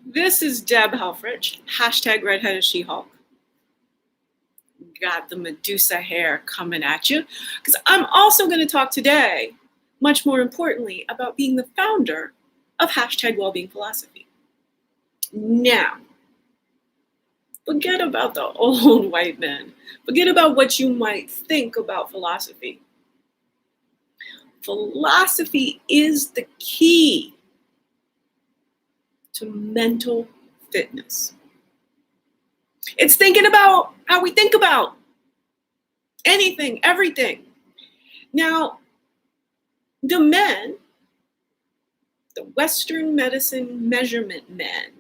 This is Deb Helfrich, hashtag redheaded She-Hulk. Got the Medusa hair coming at you. Because I'm also going to talk today, much more importantly, about being the founder of hashtag wellbeing philosophy. Now, forget about the old white men. Forget about what you might think about philosophy. Philosophy is the key to mental fitness. It's thinking about how we think about anything, everything. Now, the men, the Western medicine measurement men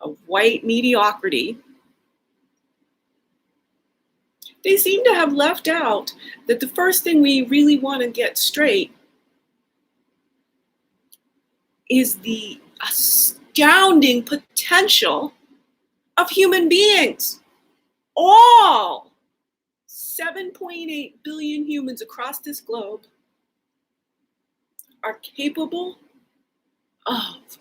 of white mediocrity, they seem to have left out that the first thing we really want to get straight is the astounding potential of human beings. All 7.8 billion humans across this globe are capable of.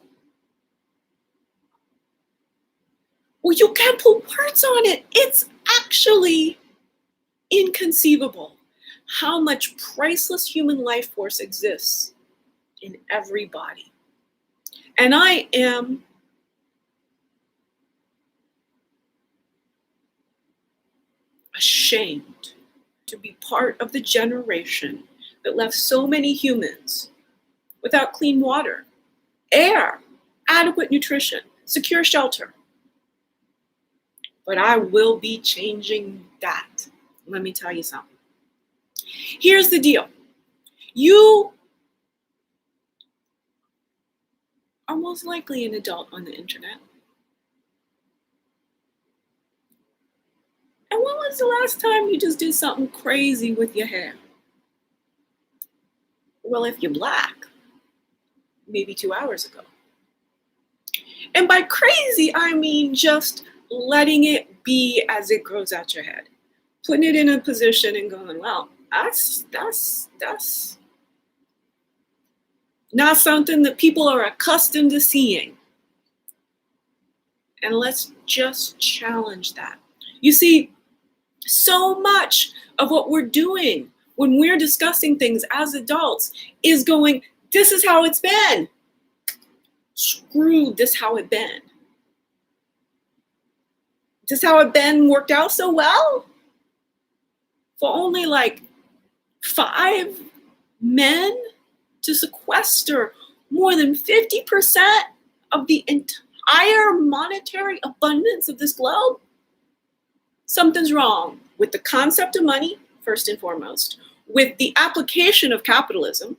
Well, you can't put words on it. It's actually inconceivable how much priceless human life force exists in every body. And I am ashamed to be part of the generation that left so many humans without clean water, air, adequate nutrition, secure shelter. But I will be changing that. Let me tell you something. Here's the deal. You are most likely an adult on the internet. And when was the last time you just did something crazy with your hair? Well, if you're Black, maybe 2 hours ago. And by crazy, I mean just letting it be as it grows out your head. Putting it in a position and going, well, that's not something that people are accustomed to seeing. And let's just challenge that. You see, so much of what we're doing when we're discussing things as adults is going, this is how it's been. Screw this how it been. This how it been worked out so well? For only like 5 men to sequester more than 50% of the entire monetary abundance of this globe? Something's wrong with the concept of money, first and foremost, with the application of capitalism.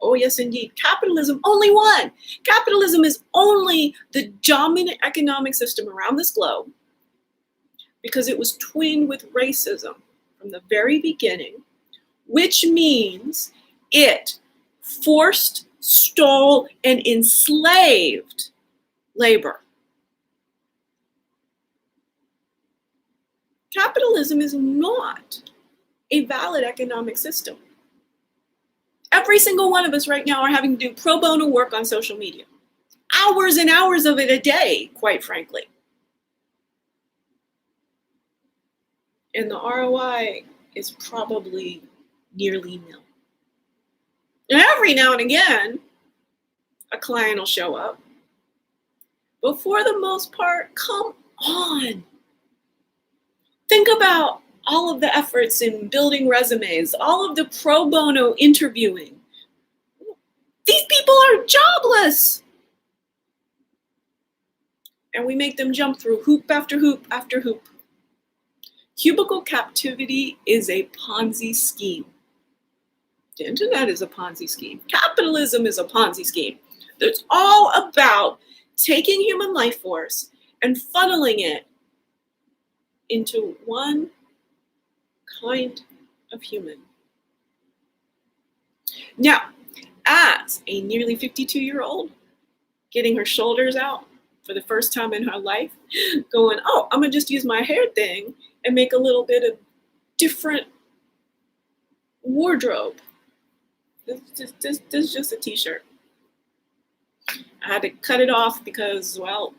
Oh, yes, indeed. Capitalism only won. Capitalism is only the dominant economic system around this globe because it was twinned with racism from the very beginning, which means it forced, stole, and enslaved labor. Capitalism is not a valid economic system. Every single one of us right now are having to do pro bono work on social media. Hours and hours of it a day, quite frankly. And the ROI is probably nearly nil. And every now and again, a client will show up. But for the most part, come on. Think about all of the efforts in building resumes, all of the pro bono interviewing. These people are jobless. And we make them jump through hoop after hoop after hoop. Cubicle captivity is a Ponzi scheme. The internet is a Ponzi scheme. Capitalism is a Ponzi scheme. It's all about taking human life force and funneling it into one kind of human. Now, as a nearly 52-year-old, getting her shoulders out for the first time in her life, going, oh, I'm gonna just use my hair thing and make a little bit of different wardrobe. This is just a t-shirt. I had to cut it off because, well,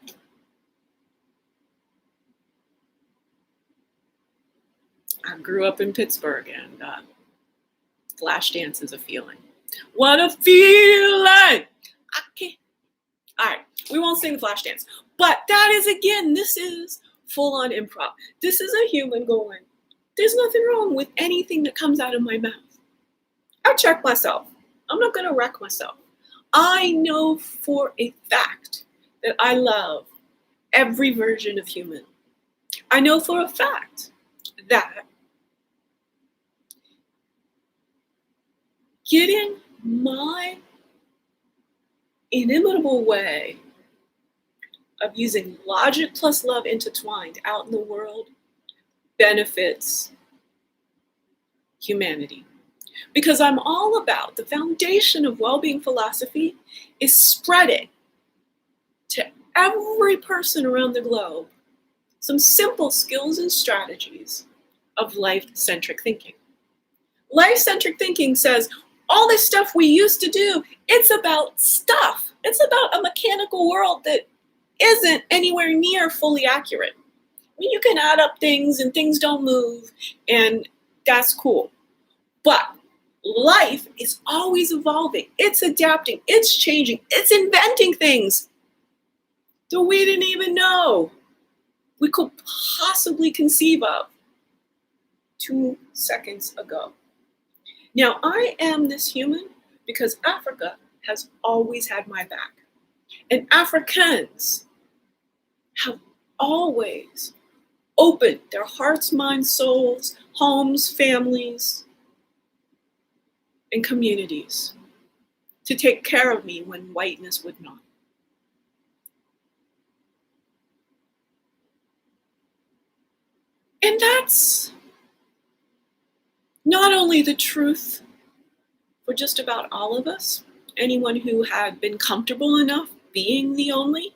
I grew up in Pittsburgh, and Flashdance is a feeling. What a feeling! I can't. All right, we won't sing the Flashdance, but that is, again, this is full-on improv. This is a human going, there's nothing wrong with anything that comes out of my mouth. I check myself. I'm not going to wreck myself. I know for a fact that I love every version of human. I know for a fact that getting my inimitable way of using logic plus love intertwined out in the world benefits humanity. Because I'm all about the foundation of well-being philosophy is spreading to every person around the globe some simple skills and strategies of life-centric thinking. Life-centric thinking says all this stuff we used to do, it's about stuff. It's about a mechanical world that isn't anywhere near fully accurate. I mean, you can add up things and things don't move, and that's cool. But life is always evolving. It's adapting. It's changing. It's inventing things that we didn't even know we could possibly conceive of 2 seconds ago. Now, I am this human because Africa has always had my back. And Africans have always opened their hearts, minds, souls, homes, families, and communities to take care of me when whiteness would not. And that's not only the truth for just about all of us, anyone who had been comfortable enough being the only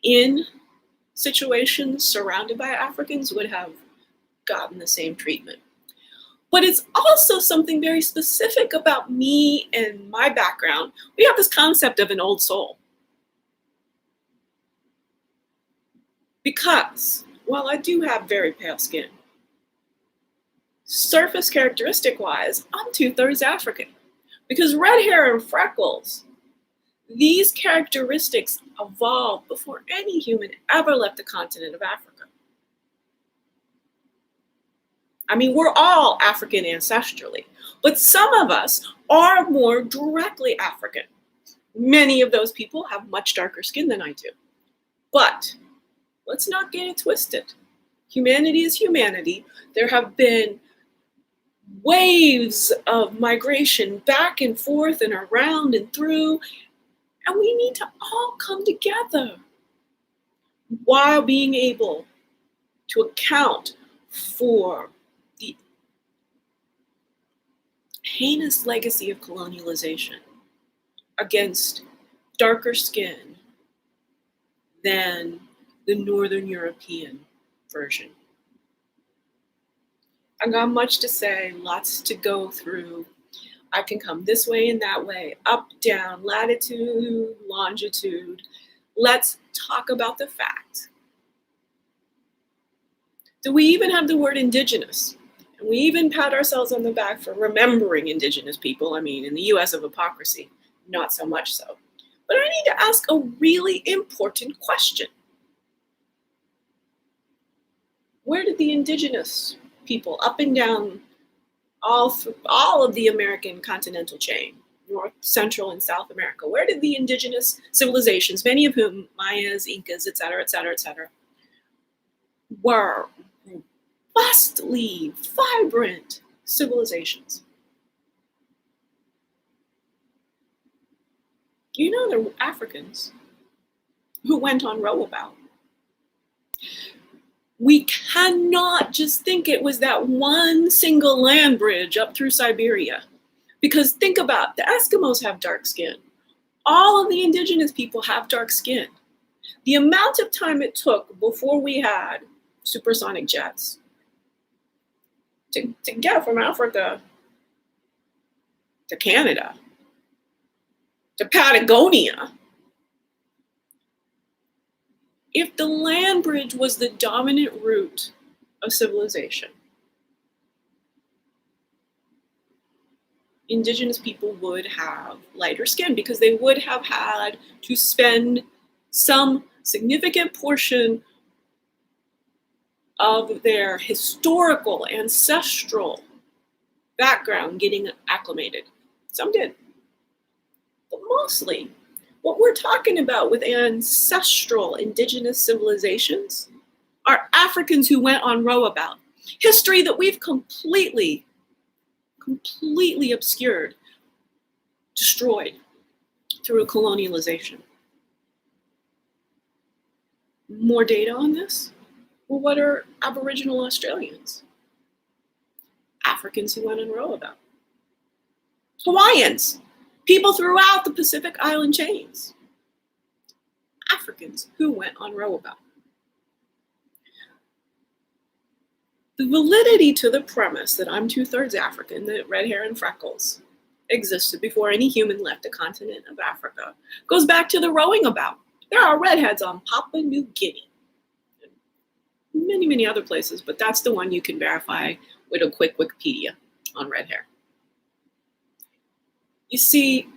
in situations surrounded by Africans would have gotten the same treatment. But it's also something very specific about me and my background. We have this concept of an old soul. Because while I do have very pale skin, surface characteristic wise, I'm 2/3 African. Because red hair and freckles, these characteristics evolved before any human ever left the continent of Africa. I mean, we're all African ancestrally, but some of us are more directly African. Many of those people have much darker skin than I do. But let's not get it twisted. Humanity is humanity. There have been waves of migration back and forth and around and through, and we need to all come together while being able to account for the heinous legacy of colonialization against darker skin than the Northern European version. I got much to say, lots to go through. I can come this way and that way, up, down, latitude, longitude. Let's talk about the fact that we even have the word indigenous. And we even pat ourselves on the back for remembering indigenous people. I mean, in the US of hypocrisy, not so much so. But I need to ask a really important question. Where did the indigenous people up and down all of the American continental chain, North, Central, and South America, where did the indigenous civilizations, many of whom Mayas, Incas, et cetera, were robustly vibrant civilizations? You know, there were Africans who went on rowabout. We cannot just think it was that one single land bridge up through Siberia. Because think about, the Eskimos have dark skin. All of the indigenous people have dark skin. The amount of time it took before we had supersonic jets to get from Africa to Canada to Patagonia. If the land bridge was the dominant route of civilization, indigenous people would have lighter skin because they would have had to spend some significant portion of their historical, ancestral background getting acclimated. Some did. But mostly, what we're talking about with ancestral indigenous civilizations are Africans who went on rowabout. History that we've completely obscured, destroyed through colonialization. More data on this? Well, what are Aboriginal Australians? Africans who went on rowabout. Hawaiians, people throughout the Pacific Island chains. Africans who went on rowabout. The validity to the premise that I'm 2/3 African, that red hair and freckles existed before any human left the continent of Africa, goes back to the rowing about. There are redheads on Papua New Guinea. Many other places, but that's the one you can verify with a quick Wikipedia on red hair. You see,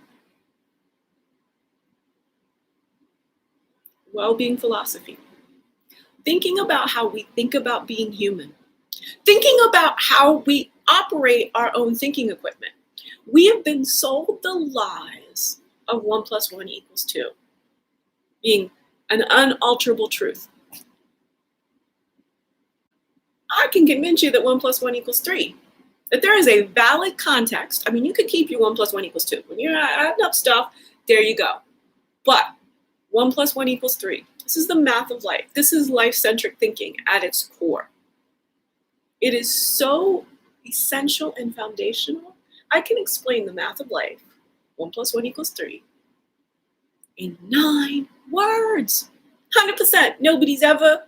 well-being philosophy, thinking about how we think about being human, thinking about how we operate our own thinking equipment. We have been sold the lies of 1 + 1 = 2, being an unalterable truth. I can convince you that 1 + 1 = 3, that there is a valid context. I mean, you could keep your 1 + 1 = 2. When you're adding up stuff, there you go. But 1 + 1 = 3. This is the math of life. This is life-centric thinking at its core. It is so essential and foundational. I can explain the math of life, 1 + 1 = 3, in 9 words. 100%. Nobody's ever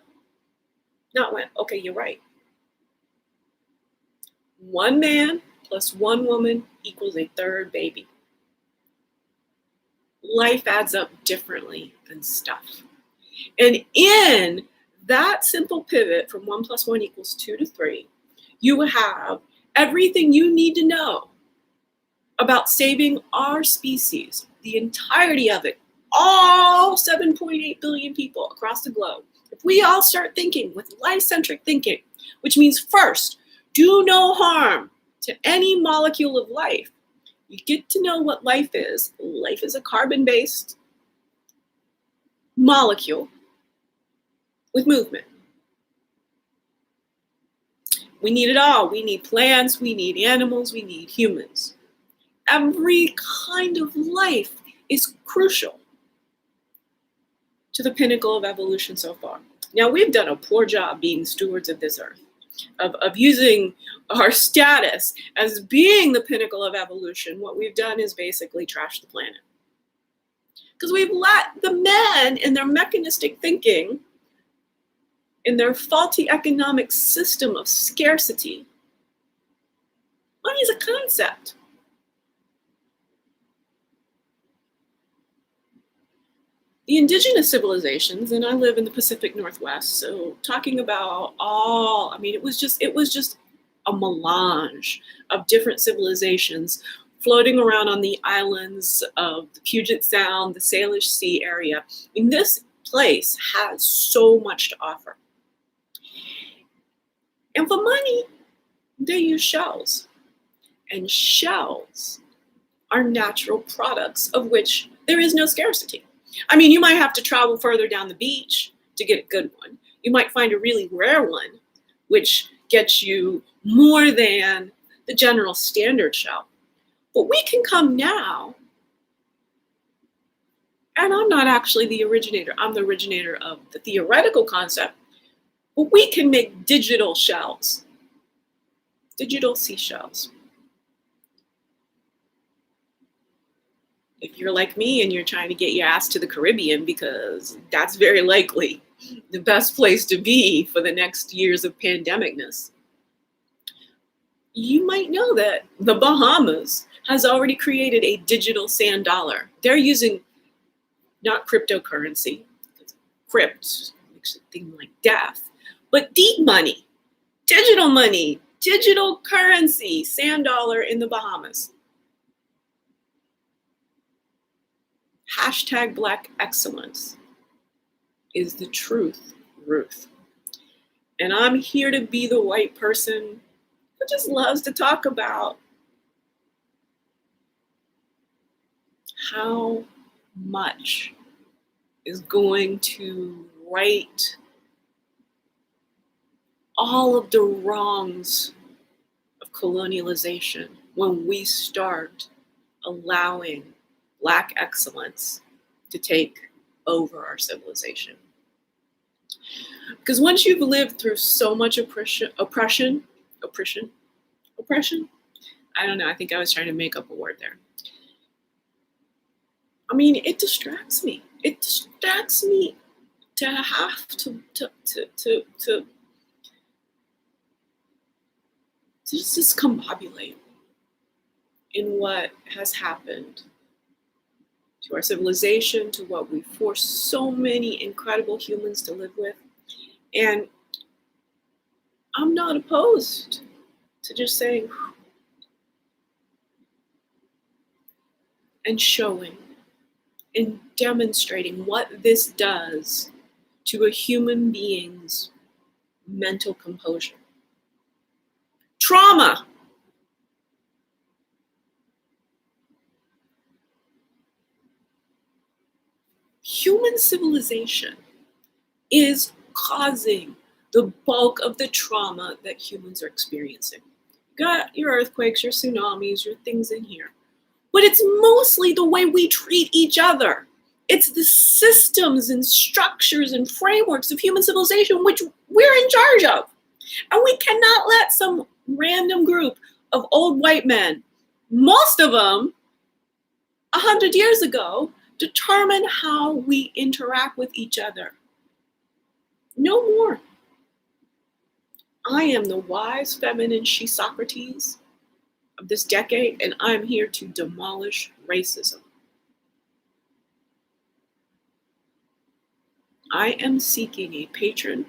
not went, okay, you're right. 1 man + 1 woman = a third baby. Life adds up differently than stuff. And in that simple pivot from 1 + 1 = 2 to 3, you have everything you need to know about saving our species, the entirety of it, all 7.8 billion people across the globe. If we all start thinking with life-centric thinking, which means first, do no harm to any molecule of life, you get to know what life is. Life is a carbon-based molecule with movement. We need it all. We need plants, we need animals, we need humans. Every kind of life is crucial to the pinnacle of evolution so far. Now, we've done a poor job being stewards of this earth, of using our status as being the pinnacle of evolution. What we've done is basically trash the planet. Because we've let the men in their mechanistic thinking, in their faulty economic system of scarcity. Money is a concept. The indigenous civilizations, and I live in the Pacific Northwest, so talking about all, it was just a melange of different civilizations floating around on the islands of the Puget Sound, the Salish Sea area. This place has so much to offer. And for money, they use shells. And shells are natural products of which there is no scarcity. You might have to travel further down the beach to get a good one. You might find a really rare one, which gets you more than the general standard shell. But we can come now, and I'm not actually the originator. I'm the originator of the theoretical concept. But we can make digital shells, digital seashells. If you're like me and you're trying to get your ass to the Caribbean, because that's very likely the best place to be for the next years of pandemicness, You might know that the Bahamas has already created a digital sand dollar. They're using not cryptocurrency, because crypt makes a thing like death, but deep money, digital currency, sand dollar in the Bahamas. Hashtag Black Excellence is the truth, Ruth. And I'm here to be the white person who just loves to talk about how much is going to right all of the wrongs of colonialization when we start allowing Black excellence to take over our civilization. Because once you've lived through so much oppression, I don't know, I think I was trying to make up a word there. I mean, it distracts me. It distracts me to have to just discombobulate in what has happened to our civilization, to what we force so many incredible humans to live with. And I'm not opposed to just saying and showing and demonstrating what this does to a human being's mental composure. Trauma. Human civilization is causing the bulk of the trauma that humans are experiencing. You got your earthquakes, your tsunamis, your things in here. But it's mostly the way we treat each other. It's the systems and structures and frameworks of human civilization which we're in charge of. And we cannot let some random group of old white men, most of them 100 years ago, determine how we interact with each other. No more. I am the wise feminine she Socrates of this decade, and I'm here to demolish racism. I am seeking a patron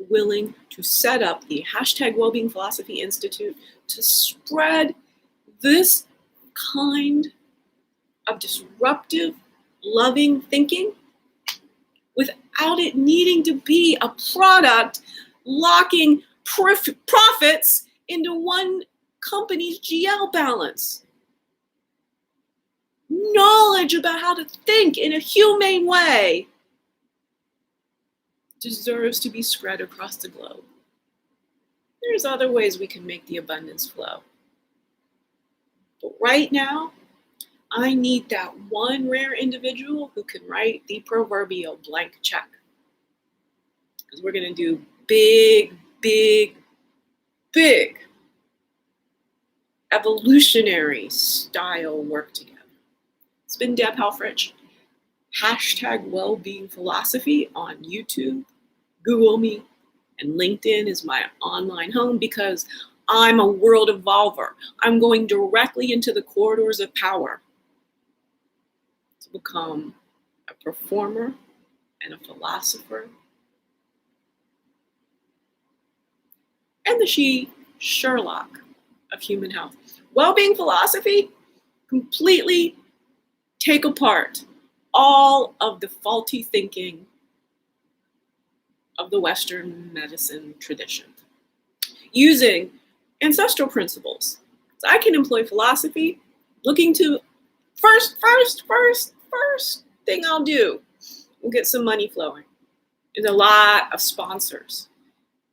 willing to set up the hashtag Wellbeing Philosophy Institute to spread this kind of disruptive, loving thinking without it needing to be a product locking profits into one company's GL balance. Knowledge about how to think in a humane way deserves to be spread across the globe. There's other ways we can make the abundance flow. But right now, I need that one rare individual who can write the proverbial blank check. Because we're going to do big evolutionary style work together. It's been Deb Helfrich. Hashtag Wellbeing Philosophy on YouTube. Google me, and LinkedIn is my online home because I'm a world evolver. I'm going directly into the corridors of power to become a performer and a philosopher and the Sherlock of human health. Wellbeing philosophy, completely take apart all of the faulty thinking of the Western medicine tradition using ancestral principles. So I can employ philosophy looking to first thing I'll do, we'll get some money flowing and a lot of sponsors.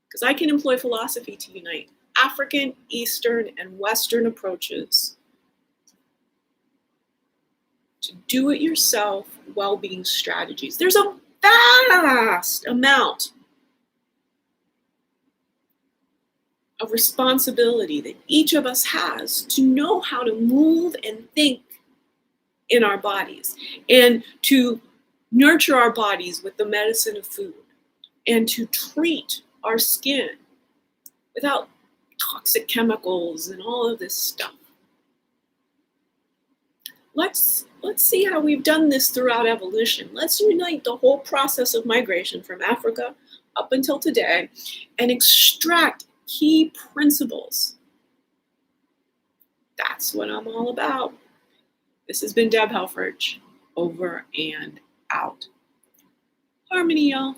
Because I can employ philosophy to unite African, Eastern, and Western approaches to do-it-yourself well-being strategies. There's a vast amount of responsibility that each of us has to know how to move and think in our bodies and to nurture our bodies with the medicine of food and to treat our skin without toxic chemicals and all of this stuff. Let's see how we've done this throughout evolution. Let's unite the whole process of migration from Africa up until today and extract key principles. That's what I'm all about. This has been Deb Helfrich, over and out. Harmony, y'all.